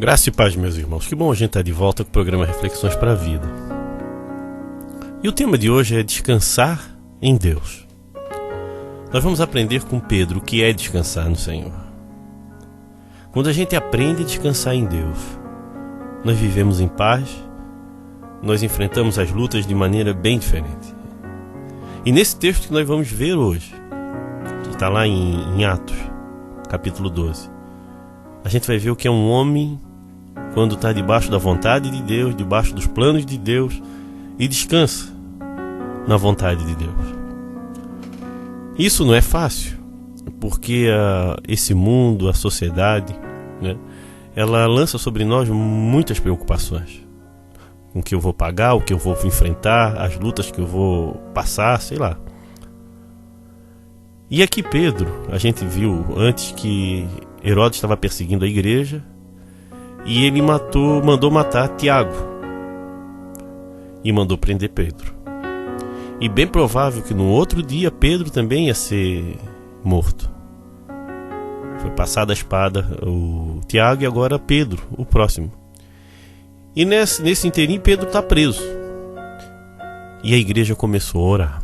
Graça e paz, meus irmãos. Que bom a gente estar de volta com o programa Reflexões para a Vida. E o tema de hoje é descansar em Deus. Nós vamos aprender com Pedro o que é descansar no Senhor. Quando a gente aprende a descansar em Deus, nós vivemos em paz, nós enfrentamos as lutas de maneira bem diferente. E nesse texto que nós vamos ver hoje, que está lá em Atos, capítulo 12, a gente vai ver o que é um homem quando está debaixo da vontade de Deus, debaixo dos planos de Deus e descansa na vontade de Deus. Isso não é fácil, porque esse mundo, a sociedade, né, ela lança sobre nós muitas preocupações. O que eu vou pagar, o que eu vou enfrentar, as lutas que eu vou passar, sei lá. E aqui Pedro, a gente viu antes que Herodes estava perseguindo a igreja e ele mandou matar Tiago e mandou prender Pedro. E bem provável que no outro dia Pedro também ia ser morto. Foi passada a espada o Tiago e agora Pedro, o próximo. E nesse inteirinho Pedro está preso. E a igreja começou a orar.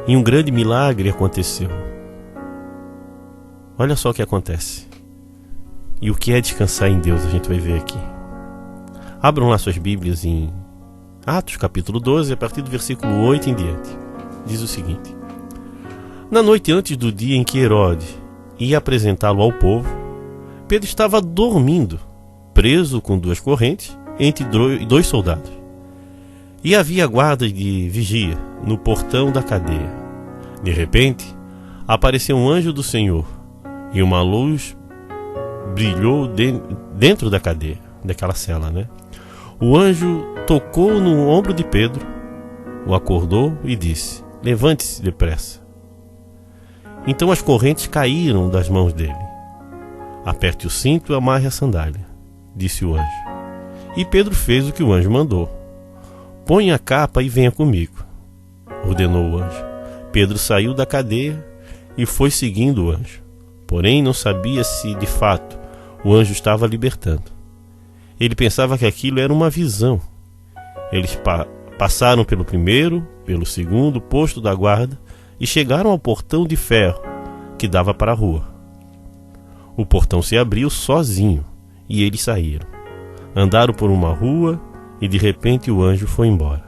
E um grande milagre aconteceu. Olha só o que acontece. E o que é descansar em Deus, a gente vai ver aqui. Abram lá suas Bíblias em Atos capítulo 12, a partir do versículo 8 em diante. Diz o seguinte: Na noite antes do dia em que Herodes ia apresentá-lo ao povo, Pedro estava dormindo, preso com 2 correntes, entre 2 soldados. E havia guardas de vigia no portão da cadeia. De repente, apareceu um anjo do Senhor, e uma luz brilhou dentro da cadeia, daquela cela, né? O anjo tocou no ombro de Pedro, o acordou e disse: Levante-se depressa. Então as correntes caíram das mãos dele. Aperte o cinto e amarre a sandália, disse o anjo. E Pedro fez o que o anjo mandou. Ponha a capa e venha comigo, ordenou o anjo. Pedro saiu da cadeia e foi seguindo o anjo. Porém, não sabia se, de fato, o anjo estava libertando. Ele pensava que aquilo era uma visão. Eles passaram pelo primeiro, pelo segundo posto da guarda e chegaram ao portão de ferro que dava para a rua. O portão se abriu sozinho e eles saíram. Andaram por uma rua e de repente o anjo foi embora.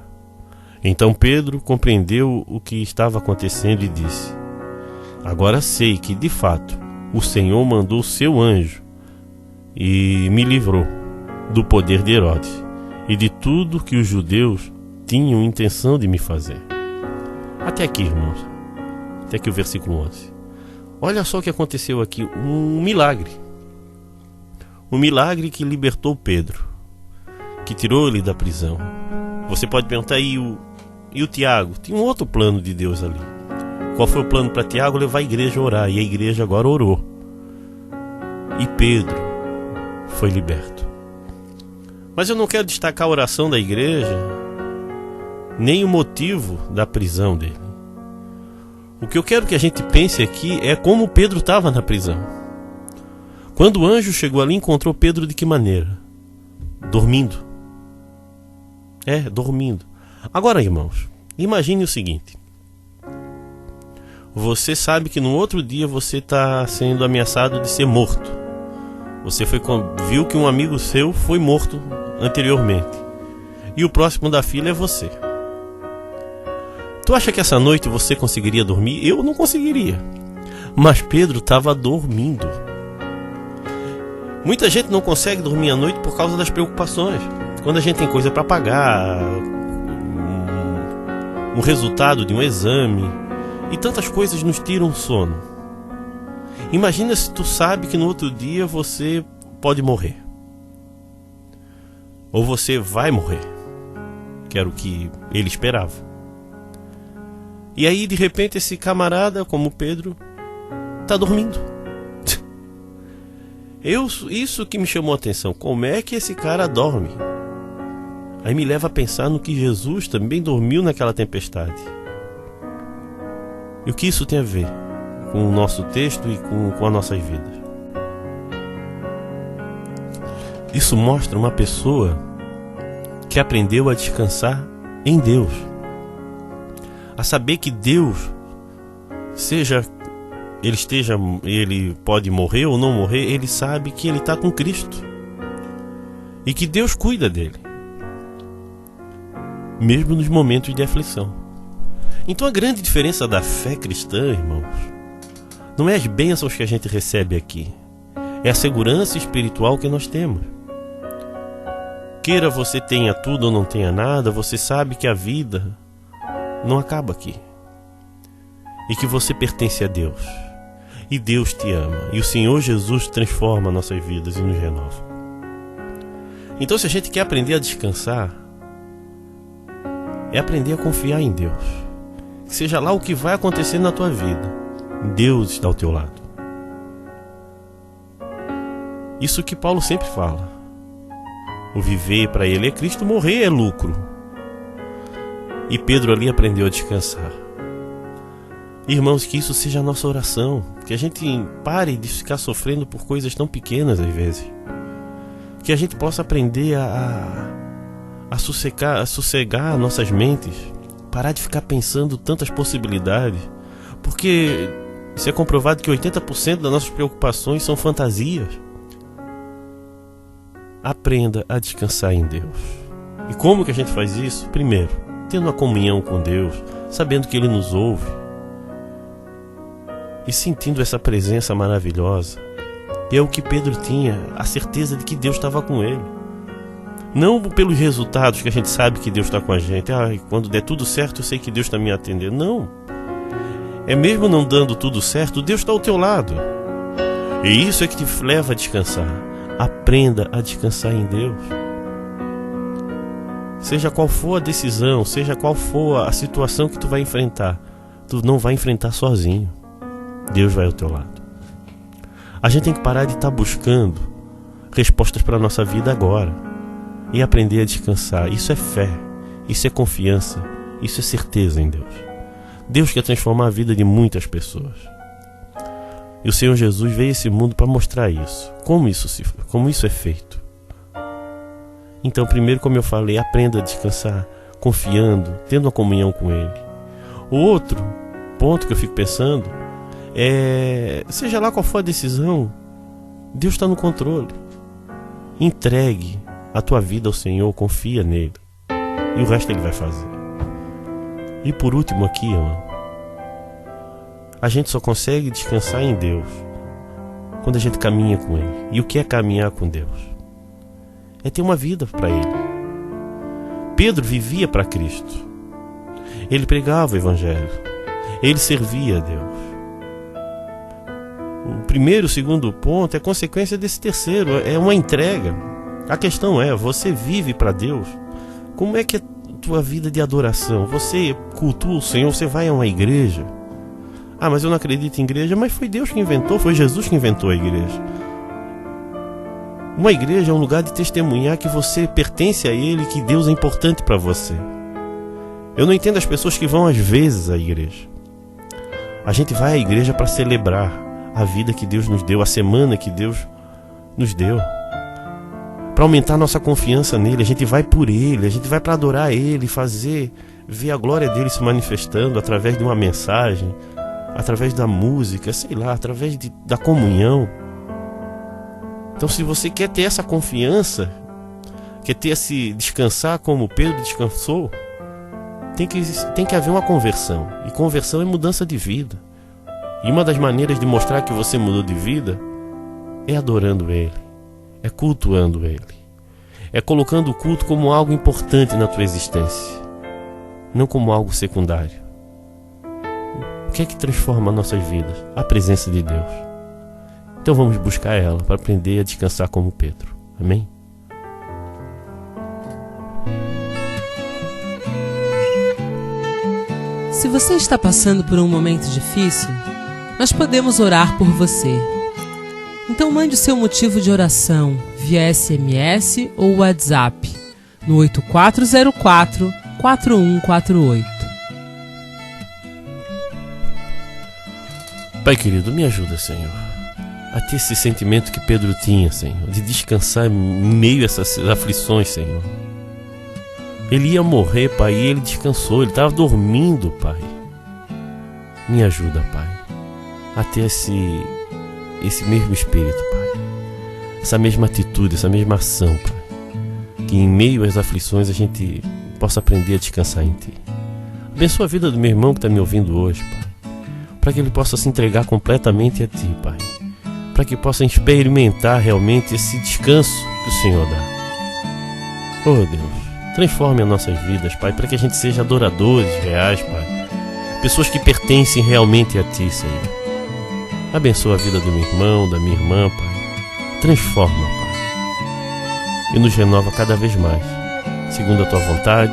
Então Pedro compreendeu o que estava acontecendo e disse: Agora sei que, de fato, o Senhor mandou seu anjo e me livrou do poder de Herodes e de tudo que os judeus tinham intenção de me fazer. Até aqui, irmãos. Até aqui o versículo 11. Olha só o que aconteceu aqui. Um milagre. Um milagre que libertou Pedro, que tirou ele da prisão. Você pode perguntar, e o Tiago? Tinha um outro plano de Deus ali. Qual foi o plano para Tiago? Levar a igreja a orar. E a igreja agora orou. E Pedro foi liberto. Mas eu não quero destacar a oração da igreja, nem o motivo da prisão dele. O que eu quero que a gente pense aqui é como Pedro estava na prisão. Quando o anjo chegou ali, encontrou Pedro de que maneira? Dormindo. Dormindo. Agora, irmãos, imagine o seguinte. Você sabe que no outro dia você está sendo ameaçado de ser morto. Você viu que um amigo seu foi morto anteriormente. E o próximo da fila é você. Tu acha que essa noite você conseguiria dormir? Eu não conseguiria. Mas Pedro estava dormindo. Muita gente não consegue dormir à noite por causa das preocupações. Quando a gente tem coisa para pagar, um resultado de um exame, e tantas coisas nos tiram o sono. Imagina se tu sabe que no outro dia você pode morrer. Ou você vai morrer, que era o que ele esperava. E aí, de repente, esse camarada, como Pedro, está dormindo. Isso que me chamou a atenção. Como é que esse cara dorme? Aí me leva a pensar no que Jesus também dormiu naquela tempestade. E o que isso tem a ver com o nosso texto e com as nossas vidas? Isso mostra uma pessoa que aprendeu a descansar em Deus, a saber que Deus, seja ele pode morrer ou não morrer, ele sabe que ele está com Cristo e que Deus cuida dele, mesmo nos momentos de aflição. Então a grande diferença da fé cristã, irmãos, não é as bênçãos que a gente recebe aqui, é a segurança espiritual que nós temos. Queira você tenha tudo ou não tenha nada, você sabe que a vida não acaba aqui. E que você pertence a Deus. E Deus te ama. E o Senhor Jesus transforma nossas vidas e nos renova. Então, se a gente quer aprender a descansar, é aprender a confiar em Deus. Seja lá o que vai acontecer na tua vida, Deus está ao teu lado. Isso que Paulo sempre fala. O viver para ele é Cristo, morrer é lucro. E Pedro ali aprendeu a descansar. Irmãos, que isso seja a nossa oração. Que a gente pare de ficar sofrendo por coisas tão pequenas às vezes. Que a gente possa aprender a sossegar nossas mentes. Parar de ficar pensando tantas possibilidades. Porque isso é comprovado que 80% das nossas preocupações são fantasias. Aprenda a descansar em Deus. E como que a gente faz isso? Primeiro, tendo uma comunhão com Deus, sabendo que Ele nos ouve e sentindo essa presença maravilhosa. E é o que Pedro tinha, a certeza de que Deus estava com ele. Não pelos resultados que a gente sabe que Deus está com a gente. Quando der tudo certo eu sei que Deus está me atendendo. Não. É mesmo não dando tudo certo, Deus está ao teu lado. E isso é que te leva a descansar. Aprenda a descansar em Deus. Seja qual for a decisão, seja qual for a situação que tu vai enfrentar, tu não vai enfrentar sozinho. Deus vai ao teu lado. A gente tem que parar de estar buscando respostas para a nossa vida agora e aprender a descansar. Isso é fé, isso é confiança, isso é certeza em Deus. Deus quer transformar a vida de muitas pessoas. E o Senhor Jesus veio a esse mundo para mostrar isso. Como isso é feito. Então, primeiro, como eu falei, aprenda a descansar, confiando, tendo uma comunhão com Ele. O outro ponto que eu fico pensando é, seja lá qual for a decisão, Deus está no controle. Entregue a tua vida ao Senhor, confia nele. E o resto Ele vai fazer. E por último aqui, irmão, a gente só consegue descansar em Deus quando a gente caminha com Ele. E o que é caminhar com Deus? É ter uma vida para Ele. Pedro vivia para Cristo. Ele pregava o Evangelho. Ele servia a Deus. O primeiro e o segundo ponto é consequência desse terceiro. É uma entrega. A questão é, você vive para Deus? Como é que é a tua vida de adoração? Você cultua o Senhor? Você vai a uma igreja? Mas eu não acredito em igreja. Mas foi Deus que inventou, foi Jesus que inventou a igreja. Uma igreja é um lugar de testemunhar que você pertence a Ele, que Deus é importante para você. Eu não entendo as pessoas que vão às vezes à igreja. A gente vai à igreja para celebrar a vida que Deus nos deu, a semana que Deus nos deu, para aumentar nossa confiança nele. A gente vai por Ele, a gente vai para adorar Ele, ver a glória dele se manifestando através de uma mensagem, através da música, sei lá, através da comunhão. Então, se você quer ter essa confiança, quer ter esse descansar como Pedro descansou, tem que haver uma conversão. E conversão é mudança de vida. E uma das maneiras de mostrar que você mudou de vida é adorando Ele, é cultuando Ele, é colocando o culto como algo importante na tua existência, não como algo secundário. O que é que transforma nossas vidas? A presença de Deus. Então vamos buscar ela para aprender a descansar como Pedro. Amém? Se você está passando por um momento difícil, nós podemos orar por você. Então mande o seu motivo de oração via SMS ou WhatsApp no 8404-4148. Pai querido, me ajuda, Senhor, a ter esse sentimento que Pedro tinha, Senhor, de descansar em meio a essas aflições, Senhor. Ele ia morrer, Pai, e ele descansou, ele estava dormindo, Pai. Me ajuda, Pai, a ter esse mesmo espírito, Pai, essa mesma atitude, essa mesma ação, Pai, que em meio às aflições a gente possa aprender a descansar em Ti. Abençoa a vida do meu irmão que está me ouvindo hoje, Pai, para que ele possa se entregar completamente a Ti, Pai, para que possa experimentar realmente esse descanso que o Senhor dá. Oh Deus, transforme as nossas vidas, Pai, para que a gente seja adoradores reais, Pai, pessoas que pertencem realmente a Ti, Senhor. Abençoa a vida do meu irmão, da minha irmã, Pai. Transforma, Pai, e nos renova cada vez mais, segundo a Tua vontade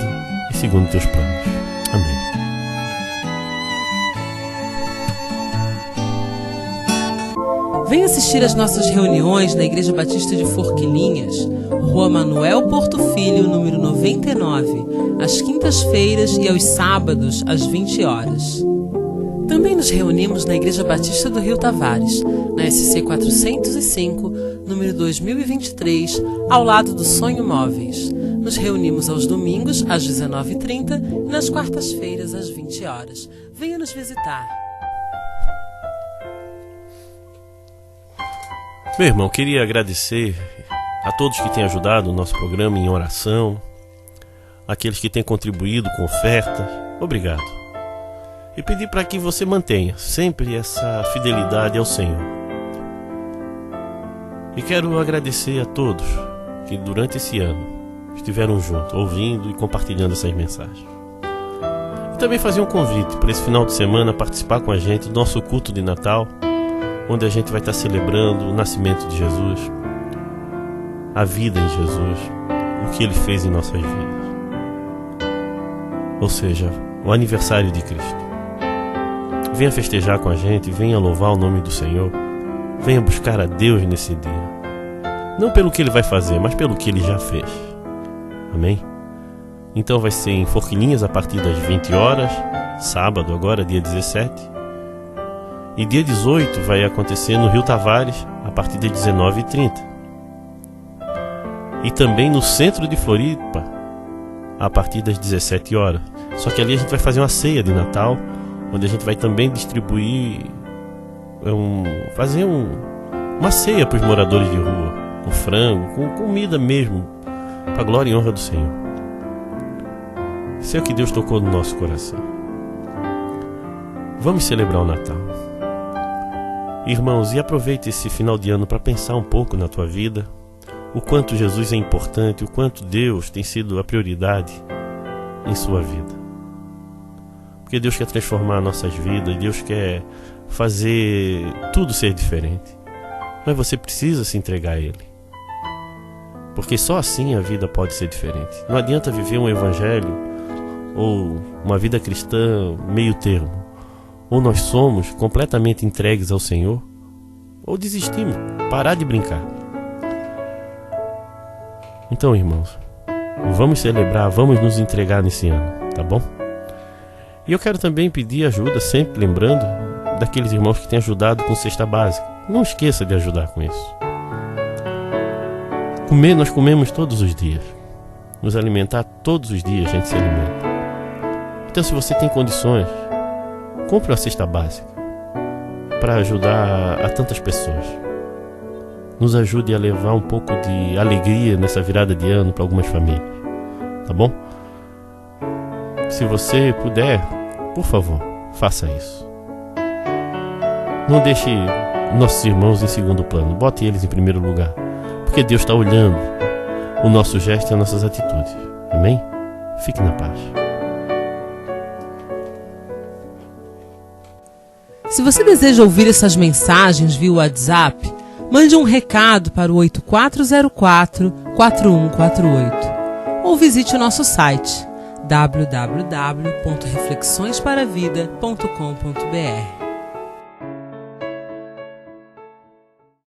e segundo os Teus planos. Amém. Venha assistir às nossas reuniões na Igreja Batista de Forquilinhas, Rua Manuel Porto Filho, número 99, às quintas-feiras e aos sábados, às 20 horas. Também nos reunimos na Igreja Batista do Rio Tavares, na SC 405, número 2023, ao lado do Sonho Móveis. Nos reunimos aos domingos, às 19h30 e nas quartas-feiras, às 20 horas. Venha nos visitar. Meu irmão, queria agradecer a todos que têm ajudado o nosso programa em oração, aqueles que têm contribuído com ofertas. Obrigado. E pedir para que você mantenha sempre essa fidelidade ao Senhor. E quero agradecer a todos que durante esse ano estiveram juntos, ouvindo e compartilhando essas mensagens. E também fazer um convite para esse final de semana participar com a gente do nosso culto de Natal, onde a gente vai estar celebrando o nascimento de Jesus, a vida em Jesus, o que Ele fez em nossas vidas. Ou seja, o aniversário de Cristo. Venha festejar com a gente, venha louvar o nome do Senhor, venha buscar a Deus nesse dia. Não pelo que Ele vai fazer, mas pelo que Ele já fez. Amém? Então vai ser em Forquilinhas a partir das 20 horas, sábado agora, dia 17. E dia 18 vai acontecer no Rio Tavares, a partir das 19h30. E também no centro de Floripa, a partir das 17 horas. Só que ali a gente vai fazer uma ceia de Natal, onde a gente vai também distribuir, fazer uma ceia para os moradores de rua, com frango, com comida mesmo, para a glória e honra do Senhor. Isso é o que Deus tocou no nosso coração. Vamos celebrar o Natal. Irmãos, e aproveite esse final de ano para pensar um pouco na tua vida, o quanto Jesus é importante, o quanto Deus tem sido a prioridade em sua vida. Porque Deus quer transformar nossas vidas, Deus quer fazer tudo ser diferente. Mas você precisa se entregar a Ele. Porque só assim a vida pode ser diferente. Não adianta viver um evangelho ou uma vida cristã meio termo. Ou nós somos completamente entregues ao Senhor, ou desistimos, parar de brincar. Então, irmãos, vamos celebrar, vamos nos entregar nesse ano, tá bom? E eu quero também pedir ajuda, sempre lembrando daqueles irmãos que têm ajudado com cesta básica. Não esqueça de ajudar com isso. Nós comemos todos os dias. Nos alimentar todos os dias a gente se alimenta. Então, se você tem condições, compre uma cesta básica para ajudar a tantas pessoas. Nos ajude a levar um pouco de alegria nessa virada de ano para algumas famílias, tá bom? Se você puder, por favor, faça isso. Não deixe nossos irmãos em segundo plano, bote eles em primeiro lugar, porque Deus está olhando o nosso gesto e as nossas atitudes. Amém? Fique na paz. Se você deseja ouvir essas mensagens via WhatsApp, mande um recado para o 8404-4148 ou visite o nosso site www.reflexõesparavida.com.br.